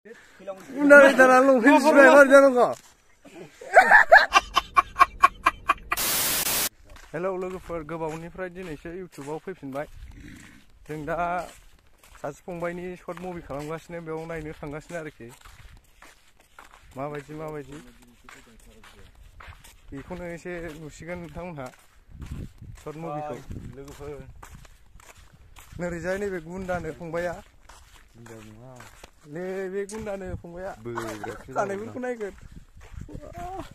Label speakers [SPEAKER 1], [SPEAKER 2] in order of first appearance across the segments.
[SPEAKER 1] Udah dalam lungkin sebentar jangan kok. Hello लोगोफोर गोबावनिफ्राय दिनैसो YouTube-आव फैफिनबाय जों दा सासे फंबायनि शर्ट मुभि खालामगासिनो बेयाव नायनो थांगासिनो आरोखि माबायदि बेखौनो एसे नुसिगोन नोंथांमोनहा शर्ट मुभिखौ लोगोफोर नोरैजाय नैबे गुन्दानो फंबाया बे गुन्दानो फंबाया खानायफोरखौ नायगोन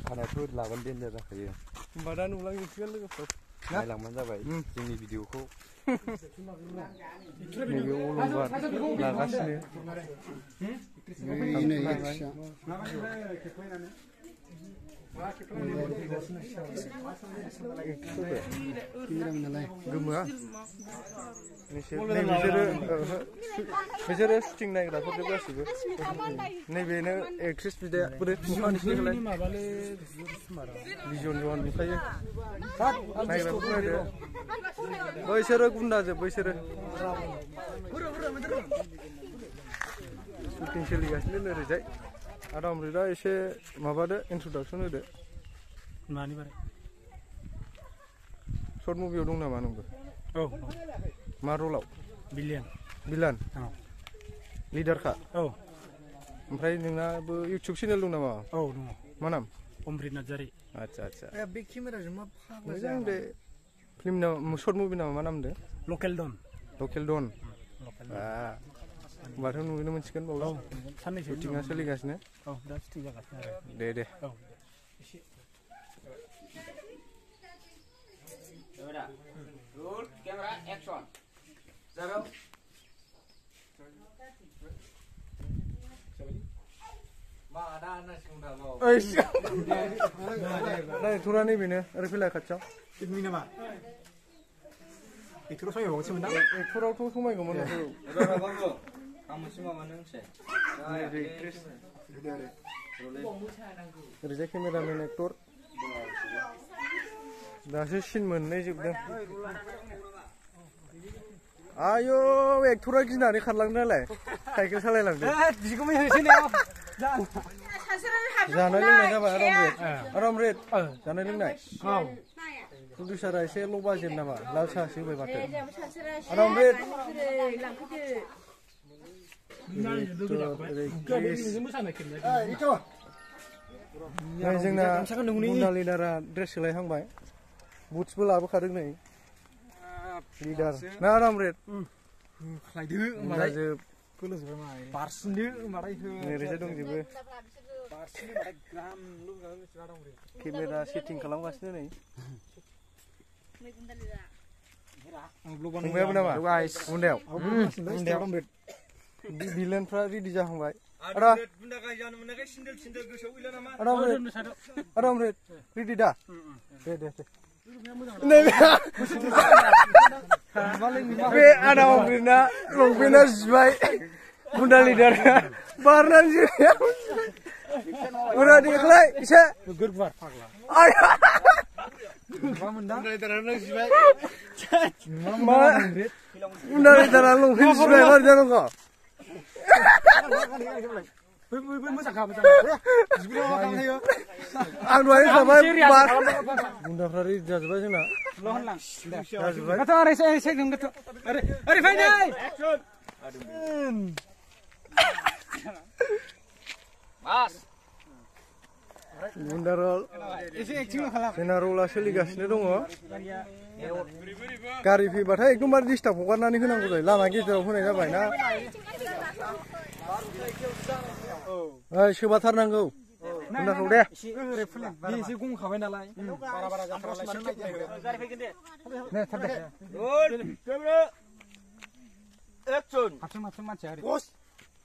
[SPEAKER 1] खानायफोर लागोन देन्जार जाखायो होमबा दा नुलांजोबसिगोन लोगोफोर नायलांबानो जाबाय जोंनि भिडिअखौ नैबे अलंबार लागासिनो गोमोआ बिसोरो शुटिं नायग्राफोर गासिबो नैबेनो एक्ट्रेस बिदाया बोरै बिजन जन नुखायो नायग्राफोर नायदो बैसोरो गुन्दाजोब बैसोरो शुटिं सोलिगासिनो ओरैजाय आराम दा एसे माबादो इन्ट्रडक्सन होदो मानि बारै शर्ट मुभियाव दं नामा नोंबो औ मा रलाव बिलान लिडारखा औ ओमफ्राय नोंनाबो इउटिउब चेनेल दं नामा औ दङ मा नाम अमृत नार्जारि आच्छा बे केमेराजों मा फाग्ला मोजां दे फिल्म नाम शर्ट मुभि नामा मा नाम दे लकेल डन होमबाथ' नुनो मोनसिगोन बावला साननैसो शुटिंआ सोलिगासिनो औ दा शुटिं जागासिनो आरो दे औ एसे रोल क्यामेरा एक्सन जागौ डाइरेक्टरा नैबेनो ओरै फैलाय खाथियाव बिदि नामा एक्टराव समायबावगोनसोमोन ना एक्टरावथ' समायगौमोन आं मोनसे माबानो ओरैजाय केमेरामेन एक्टर दासो सिन मोननै जोबदों आयौ एक्टरा गिनानै खारलांदों नालाय साइकेल सालायलांदों जानाय लोंनाय जाबाय आराम रेट जानाय लोंनाय प्रडिउसारा एसे ल' बाजेट नामा लाल साहासो होबाय माथो आराम रेट जोंना गुन्दा लिडारा ड्रेस सोलायहांबाय बुट्सबो लाबोखादों नै लिडार ना आराम रेट ओरैजाय दंजोबो केमेरा सेटिं खालामगासिनो नै फंबायाबो नामा गुन्दायाव बिलेनफ्रा रेडि जाहांबाय आराम रेट रेडि दा दे बे आदा अमृतना लंपेन्टआ जिबाय गुन्दा लिडारा बारनानै जिराया उरा देख्लाय एसे गुन्दा लिडारा लंपेन्ट जिबाय मारै जानांगौ आं दहाय होखाबाय गुन्दाफ्रा रेडि जाजोब्बाय जोंना गुन्दा रल जोंना रला सोलिगासिनो दङ गारि फैबाथाय एकदमबारे डिस्टार्ब हगारनानै होनांगौ जायो लामा गेजेराव होनाय जाबाय ना सोबाथारनांगौ गुन्दाखौ दे एसे गंखाबाय नालाय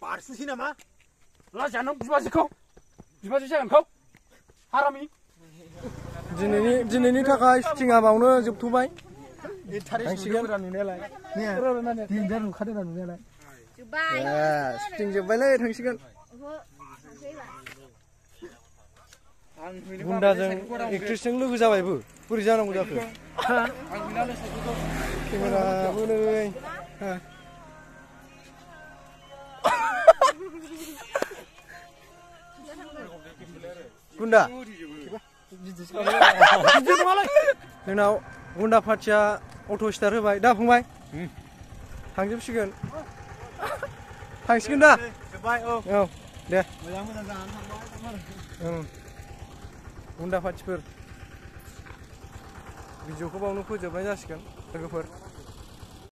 [SPEAKER 1] बारसुसै नामा लाजानो बिबाजै जागोनखौ हारामि दिनैनि थाखाय शुटिंआ बावनो जोबथ'बाय थांसिगोन नुनायालाय नुखादों नुनायालाय शुटिं जोब्बायलै थांसिगोन गुन्दाजों एक्ट्रेसजों लोगो जाबायबो बोरै जानांगौ जाखो केमेराबो नै गुन्दा जोंनाव गुन्दा पार्टिया अट' स्टार्ट होबाय दा फंबाय थांजोबसिगोन थांसिगोन दा औ दे गुन्दा पार्टिफोर भिडिअखौ बावनो फोजोबनाय जासिगोन लोगोफोर